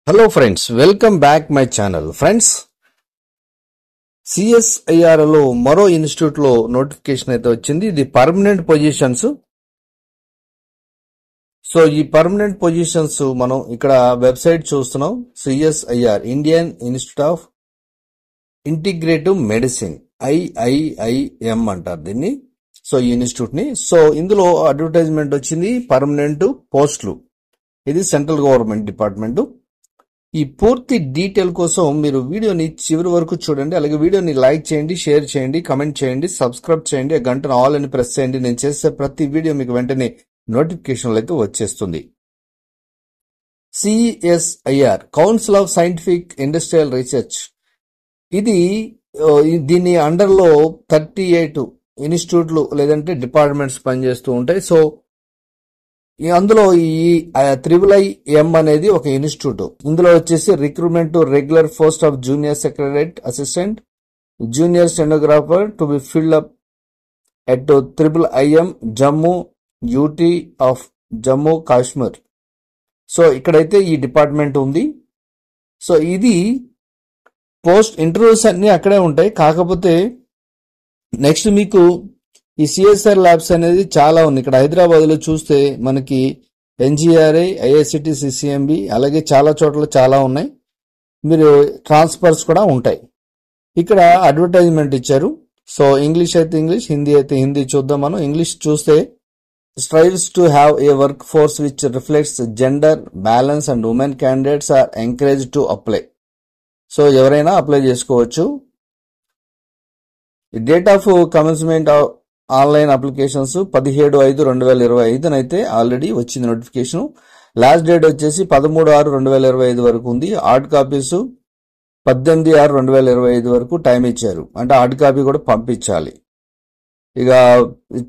Hello friends, welcome back my channel. Friends, CSIR లో మరో institute లో నోటిఫికేషన్ అయితే వచ్చింది. ఇది పర్మనెంట్ పొజిషన్స్. సో ఈ పర్మనెంట్ పొజిషన్స్ మనం ఇక్కడ వెబ్సైట్ చూస్తున్నాం. CSIR Indian institute of integrative medicine, IIIM అంటారు దీన్ని. సో ఈ ఇన్స్టిట్యూట్ ని. సో ఇందులో అడ్వర్టైజ్మెంట్ వచ్చింది, పర్మనెంట్ పోస్టులు. ఇది సెంట్రల్ గవర్నమెంట్ డిపార్ట్మెంట్. ఈ పూర్తి డీటెయిల్ కోసం మీరు వీడియోని చివరి వరకు చూడండి. అలాగే వీడియోని లైక్ చేయండి, షేర్ చేయండి, కమెంట్ చేయండి, సబ్స్క్రైబ్ చేయండి, ఆ గంటను ఆల్ అని ప్రెస్ చేయండి. నేను చేసే ప్రతి వీడియో మీకు వెంటనే నోటిఫికేషన్లు అయితే వచ్చేస్తుంది. CSIR council of scientific industrial research, ఇది దీని అండర్ లో 38 ఇన్స్టిట్యూట్లు లేదంటే డిపార్ట్మెంట్స్ పనిచేస్తూ ఉంటాయి. సో అందులో ఈ IIIM అనేది ఒక ఇన్స్టిట్యూట్. ఇందులో వచ్చేసి recruitment regular post of junior secretariat assistant, junior stenographer to be filled up at IIIM Jammu, UT of Jammu Kashmir. So ఇక్కడైతే ఈ డిపార్ట్మెంట్ ఉంది. సో ఇది పోస్ట్ ఇంటర్వ్యూస్ అన్ని అక్కడే ఉంటాయి. కాకపోతే నెక్స్ట్ మీకు ఈ CSIR ల్యాబ్స్ అనేది చాలా ఉంది. ఇక్కడ హైదరాబాద్ లో చూస్తే మనకి NGRI, IICT, CCMB, అలాగే చాలా చోట్ల చాలా ఉన్నాయి. మీరు ట్రాన్స్ఫర్స్ కూడా ఉంటాయి. ఇక్కడ అడ్వర్టైజ్మెంట్ ఇచ్చారు. సో ఇంగ్లీష్ అయితే ఇంగ్లీష్, హిందీ అయితే హిందీ చూద్దాం మనం. ఇంగ్లీష్ చూస్తే strives to have a work force which reflects gender balance and women candidates are encourage to apply. So ఎవరైనా అప్లై చేసుకోవచ్చు. Date of commencement online applications 17/5/2025 అయితే ఆల్రెడీ వచ్చింది నోటిఫికేషన్. లాస్ట్ డేట్ వచ్చేసి 13/6/2025 వరకు ఉంది. హార్డ్ కాపీస్ 18/6/2025 వరకు time ఇచ్చారు. అంటే హార్డ్ కాపీ కూడా పంపించాలి. ఇక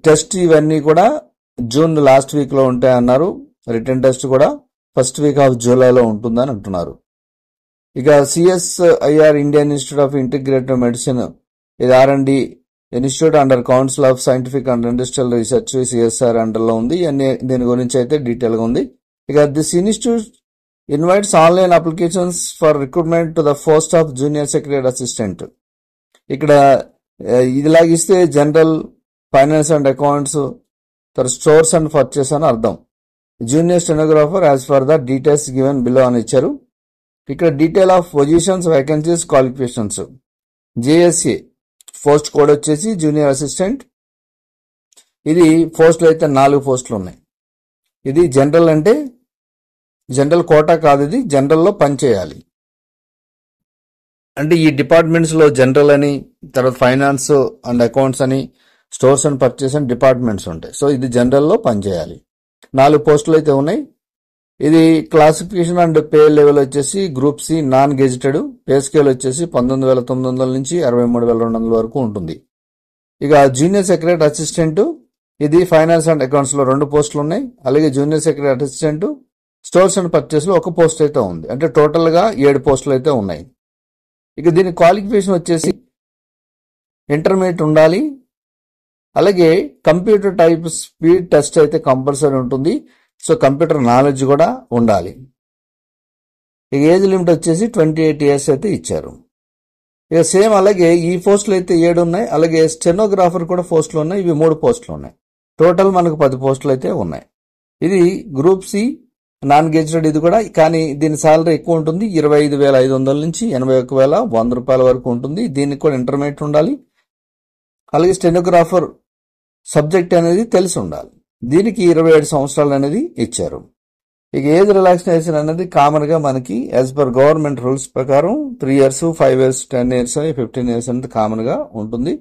టెస్ట్ ఇవన్నీ కూడా జూన్ లాస్ట్ వీక్ లో ఉంటాయన్నారు. రిటర్న్ టెస్ట్ కూడా ఫస్ట్ వీక్ ఆఫ్ జూలైలో ఉంటుందని అంటున్నారు. ఇక CSIR Indian institute of integrative medicine, ఇది R&D institute under council of scientific and industrial research, CSIR under లో ఉంది. దీని గురించి అయితే డీటెయిల్ గా ఉంది. ఇక this institute invites online applications for recruitment to the post of junior secretary assistant. ఇక్కడ ఇదిలాగిస్తే general, finance and accounts, stores and purchase అని అర్థం. Junior stenographer as for the details given below అని ఇచ్చారు. ఇక్కడ detail of positions, vacancies, qualifications. JSA post code వచ్చేసి junior assistant. ఇది పోస్టులు అయితే 4 పోస్టులు ఉన్నాయి. ఇది జనరల్, అంటే జనరల్ కోటా కాదు, ఇది జనరల్ లో పనిచేయాలి. అంటే ఈ డిపార్ట్మెంట్స్ లో జనరల్ అని, తర్వాత ఫైనాన్స్ అండ్ అకౌంట్స్ అని, స్టోర్స్ అండ్ పర్చేస్ అని డిపార్ట్మెంట్స్ ఉంటాయి. సో ఇది జనరల్ లో పనిచేయాలి. 4 పోస్టులు అయితే ఉన్నాయి. ఇది క్లాసిఫికేషన్ అండ్ పే లెవెల్ వచ్చేసి group C non gazetted. Pay scale వచ్చేసి 19,900 నుంచి 63,200 వరకు ఉంటుంది. ఇక జూనియర్ సెక్రటరీ అసిస్టెంట్, ఇది ఫైనాన్స్ అండ్ అకౌంట్స్ లో 2 పోస్టులు ఉన్నాయి. అలాగే junior secretary assistant stores and purchase లో 1 పోస్ట్ అయితే ఉంది. అంటే టోటల్ గా 7 పోస్టులు అయితే ఉన్నాయి. ఇక దీని క్వాలిఫికేషన్ వచ్చేసి ఇంటర్మీడియట్ ఉండాలి. అలాగే కంప్యూటర్ టైప్ స్పీడ్ టెస్ట్ అయితే కంపల్సరీ ఉంటుంది. సో కంప్యూటర్ నాలెడ్జ్ కూడా ఉండాలి. ఇక ఏజ్ లిమిట్ వచ్చేసి 28 ఇయర్స్ అయితే ఇచ్చారు. ఇక సేమ్ అలాగే ఈ పోస్టులు అయితే 7 ఉన్నాయి. అలాగే స్టెనోగ్రాఫర్ కూడా పోస్టులు ఉన్నాయి. ఇవి 3 పోస్టులు ఉన్నాయి. టోటల్ మనకు 10 పోస్టులు అయితే ఉన్నాయి. ఇది గ్రూప్ C నాన్ గెజిటెడ్. ఇది కూడా, కానీ దీని సాలరీ ఎక్కువ ఉంటుంది. 25,500 నుంచి 81,100 రూపాయల వరకు ఉంటుంది. దీనికి కూడా ఇంటర్మీడియట్ ఉండాలి. అలాగే స్టెనోగ్రాఫర్ సబ్జెక్ట్ అనేది తెలిసి ఉండాలి. దీనికి 27 సంవత్సరాలు అనేది ఇచ్చారు. ఇక ఏజ్ రిలాక్సేషన్ అనేది కామన్ గా మనకి యాజ్ పర్ గవర్నమెంట్ రూల్స్ ప్రకారం 3 years, 5 years, 10 years, 15 years అనేది కామన్ గా ఉంటుంది.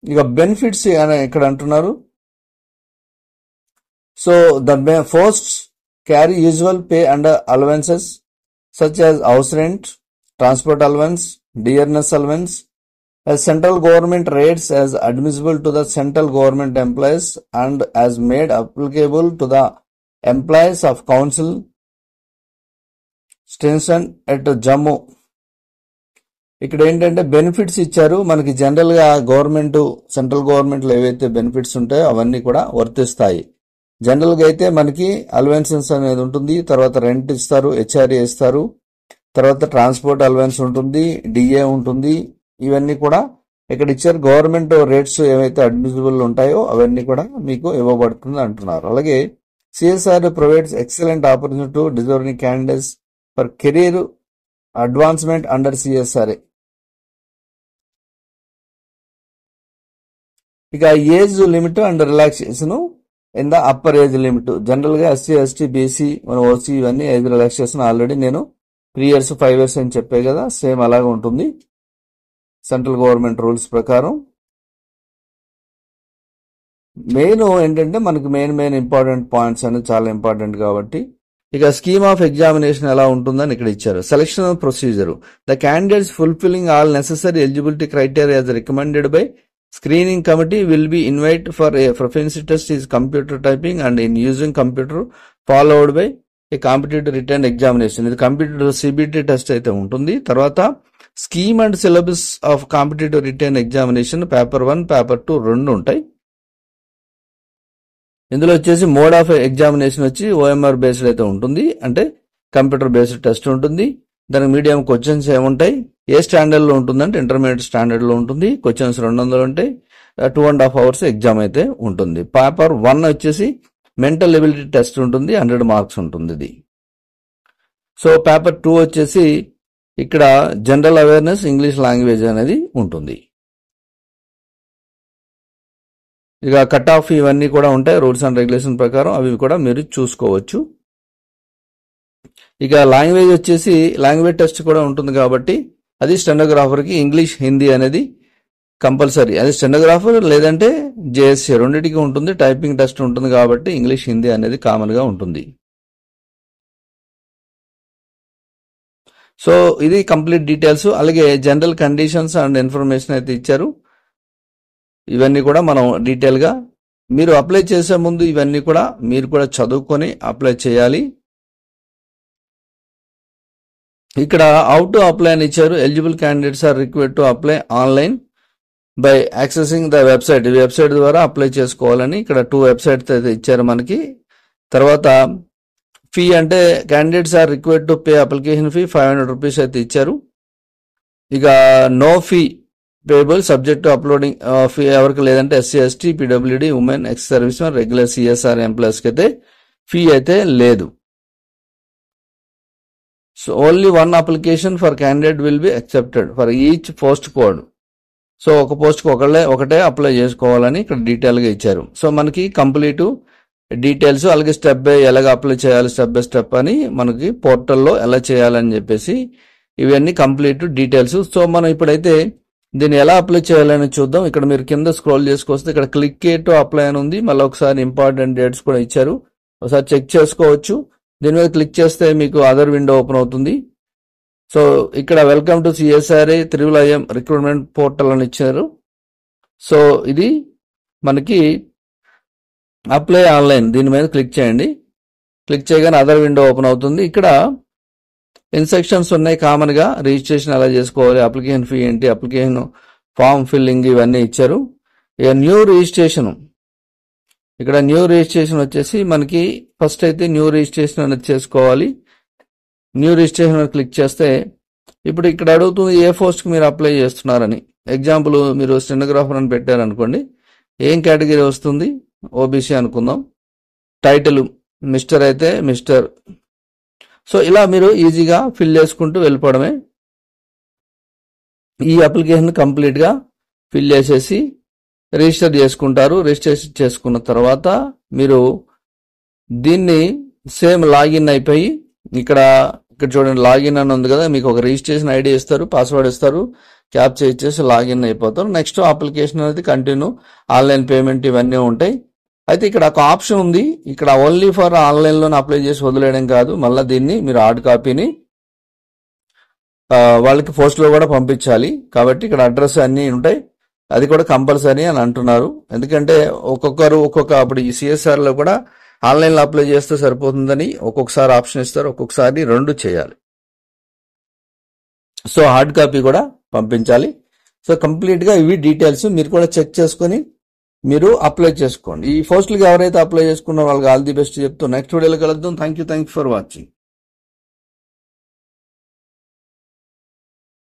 ఇక బెనిఫిట్స్ అని ఇక్కడ అంటున్నారు. So the posts carry usual pay and allowances such as house rent, transport allowance, dearness allowance, as central government rates as admissible to the central government employees and as made applicable to the employees of council station at Jammu. ఇక్కడ ఏంటంటే benefits ఇచ్చారు మనకి. General గా government, central government లో ఏవైతే benefits ఉంటాయో అవన్నీ కూడా వర్తిస్తాయి. జనరల్ గా అయితే మనకి అలవెన్సెస్ అనేది ఉంటుంది, తర్వాత రెంట్ ఇస్తారు, హెచ్ఆర్ఏ ఇస్తారు, తర్వాత ట్రాన్స్పోర్ట్ అలవెన్స్ ఉంటుంది, డిఏ ఉంటుంది. ఇవన్నీ కూడా ఇక్కడ ఇచ్చారు. గవర్నమెంట్ రేట్స్ ఏవైతే అడ్మిసిబుల్ ఉంటాయో అవన్నీ కూడా మీకు ఇవ్వబడుతుంది అంటున్నారు. అలాగే CSIR provides excellent opportunity to deserving candidates for career advancement under CSIR. ఇక age limit and relaxation in the upper age limit. General గా ఎస్సీ, ఎస్టీ, బీసీ, మన ఓసీ ఇవన్నీ ఏజ్ రిలాక్సేషన్ ఆల్రెడీ నేను 3 years 5 years అని చెప్పే కదా, same అలాగే ఉంటుంది సెంట్రల్ గవర్నమెంట్ రూల్స్ ప్రకారం. మెయిన్ ఏంటంటే మనకి మెయిన్ ఇంపార్టెంట్ పాయింట్స్ అనేది చాలా ఇంపార్టెంట్ కాబట్టి. ఇక స్కీమ్ ఆఫ్ ఎగ్జామినేషన్ ఎలా ఉంటుందని ఇక్కడ ఇచ్చారు. Selection procedure. The candidates fulfilling all necessary eligibility criteria as recommended by screening committee will be invited for a proficiency test is computer typing and in using computer followed by a competitive written examination. ఇది computer CBT test అయితే ఉంటుంది. తర్వాత scheme and syllabus of competitive written examination paper 1 paper 2 రెండు ఉంటాయి. ఇందులో వచ్చేసి mode of examination వచ్చి OMR based అయితే ఉంటుంది, అంటే కంప్యూటర్ బేస్డ్ టెస్ట్ ఉంటుంది. దానికి మీడియం క్వశ్చన్స్ ఏముంటాయి, ఏ స్టాండర్డ్ లో ఉంటుందంటే ఇంటర్మీడియట్ స్టాండర్డ్ లో ఉంటుంది. క్వశ్చన్స్ 200 ఉంటాయి. 2.5 hours ఎగ్జామ్ అయితే ఉంటుంది. పేపర్ 1 వచ్చేసి మెంటల్ ఎబిలిటీ టెస్ట్ ఉంటుంది, 100 marks ఉంటుంది ఇది. సో పేపర్ 2 వచ్చేసి ఇక్కడ జనరల్ అవేర్నెస్, ఇంగ్లీష్ లాంగ్వేజ్ అనేది ఉంటుంది. ఇక కట్ ఆఫ్ ఇవన్నీ కూడా ఉంటాయి రూల్స్ అండ్ రెగ్యులేషన్ ప్రకారం, అవి కూడా మీరు చూసుకోవచ్చు. ఇక లాంగ్వేజ్ వచ్చేసి లాంగ్వేజ్ టెస్ట్ కూడా ఉంటుంది కాబట్టి అది స్టెనోగ్రాఫర్కి ఇంగ్లీష్, హిందీ అనేది కంపల్సరీ. అది స్టెనోగ్రాఫర్ లేదంటే జేఎస్సీ రెండింటికి ఉంటుంది. టైపింగ్ టెస్ట్ ఉంటుంది కాబట్టి ఇంగ్లీష్, హిందీ అనేది కామన్ గా ఉంటుంది. సో ఇది కంప్లీట్ డీటెయిల్స్. అలాగే జనరల్ కండిషన్స్ అండ్ ఇన్ఫర్మేషన్ అయితే ఇచ్చారు. ఇవన్నీ కూడా మనం డీటెయిల్ గా మీరు అప్లై చేసే ముందు ఇవన్నీ కూడా మీరు కూడా చదువుకొని అప్లై చేయాలి. ఇక్కడ హౌ టు అప్లై అని ఇచ్చారు. Eligible candidates are required to apply online by accessing the website. ఈ వెబ్సైట్ ద్వారా అప్లై చేసుకోవాలని ఇక్కడ 2 websites అయితే ఇచ్చారు మనకి. తర్వాత ఫీ అంటే candidates are required to pay application fee 500 rupees అయితే ఇచ్చారు. ఇక no fee payable subject to uploading fee ఎవరికి లేదంటే SC, ST, PWD, women, ex service men, regular CSR ఎంప్లాయీస్కి అయితే ఫీ అయితే లేదు. So only 1 application for candidate will be accepted for each post code. So ఒక పోస్ట్కి ఒకటే అప్లై చేసుకోవాలని ఇక్కడ డీటెయిల్ గా ఇచ్చారు. సో మనకి కంప్లీట్ డీటెయిల్స్, అలాగే స్టెప్ బై ఎలాగ అప్లై చేయాలి, స్టెప్ బై స్టెప్ అని మనకి పోర్టల్లో ఎలా చేయాలని చెప్పేసి ఇవన్నీ కంప్లీట్ డీటెయిల్స్. సో మనం ఇప్పుడైతే దీన్ని ఎలా అప్లై చేయాలని చూద్దాం. ఇక్కడ మీరు కింద స్క్రోల్ చేసుకొస్తే ఇక్కడ క్లిక్ టు అప్లై అని ఉంది. మళ్ళీ ఒకసారి ఇంపార్టెంట్ డేట్స్ కూడా ఇచ్చారు, ఒకసారి చెక్ చేసుకోవచ్చు. దీని మీద క్లిక్ చేస్తే మీకు అదర్ విండో ఓపెన్ అవుతుంది. సో ఇక్కడ welcome to CSIR IIIM recruitment portal అని ఇచ్చారు. సో ఇది మనకి అప్లై ఆన్లైన్, దీని మీద క్లిక్ చేయండి. క్లిక్ చేయగానే అదర్ విండో ఓపెన్ అవుతుంది. ఇక్కడ ఇన్స్ట్రక్షన్స్ ఉన్నాయి కామన్ గా. రిజిస్ట్రేషన్ ఎలా చేసుకోవాలి, అప్లికేషన్ ఫీ ఏంటి, అప్లికేషన్ ఫామ్ ఫిల్లింగ్ ఇవన్నీ ఇచ్చారు. ఇక న్యూ రిజిస్ట్రేషన్, ఇక్కడ న్యూ రిజిస్ట్రేషన్ వచ్చేసి మనకి ఫస్ట్ అయితే న్యూ రిజిస్ట్రేషన్ అనేది చేసుకోవాలి. న్యూ రిజిస్ట్రేషన్ మీద క్లిక్ చేస్తే ఇప్పుడు ఇక్కడ అడుగుతుంది ఏ పోస్ట్కి మీరు అప్లై చేస్తున్నారని. ఎగ్జాంపుల్ మీరు స్టెనోగ్రాఫర్ అని పెట్టారనుకోండి, ఏం కేటగిరీ వస్తుంది, ఓబీసీ అనుకుందాం. టైటిల్ మిస్టర్ అయితే మిస్టర్. సో ఇలా మీరు ఈజీగా ఫిల్ చేసుకుంటూ వెళ్ళిపోవడమే. ఈ అప్లికేషన్ కంప్లీట్ గా ఫిల్ చేసేసి రిజిస్టర్ చేసుకుంటారు. రిజిస్ట్రేషన్ చేసుకున్న తర్వాత మీరు దీన్ని సేమ్ లాగిన్ అయిపోయి ఇక్కడ చూడండి లాగిన్ అని ఉంది కదా, మీకు ఒక రిజిస్ట్రేషన్ ఐడి ఇస్తారు, పాస్వర్డ్ ఇస్తారు, క్యాప్చర్ ఇచ్చేసి లాగిన్ అయిపోతారు. నెక్స్ట్ అప్లికేషన్ అనేది కంటిన్యూ, ఆన్లైన్ పేమెంట్ ఇవన్నీ ఉంటాయి. అయితే ఇక్కడ ఒక ఆప్షన్ ఉంది, ఇక్కడ ఓన్లీ ఫర్ ఆన్లైన్ లోనే అప్లై చేసి వదిలేయడం కాదు, మళ్ళీ దీన్ని మీరు హార్డ్ కాపీని వాళ్ళకి పోస్ట్ లో కూడా పంపించాలి. కాబట్టి ఇక్కడ అడ్రస్ అన్ని ఉంటాయి, అది కూడా కంపల్సరీ అని అంటున్నారు. ఎందుకంటే ఒక్కొక్కరు అప్పుడు ఈ సిఎస్ఆర్ లో కూడా ఆన్లైన్ లో అప్లై చేస్తే సరిపోతుందని ఒక్కొక్కసారి ఆప్షన్ ఇస్తారు, ఒక్కొక్కసారి 2 చేయాలి. సో హార్డ్ కాపీ కూడా పంపించాలి. సో కంప్లీట్ గా ఇవి డీటెయిల్స్ మీరు కూడా చెక్ చేసుకుని మీరు అప్లై చేసుకోండి. ఈ పోస్టులకి ఎవరైతే అప్లై చేసుకున్నారో వాళ్ళకి ఆల్ ది బెస్ట్ చెప్తూ నెక్స్ట్ వీడియోలో కలుద్దాం. Thank you for watching.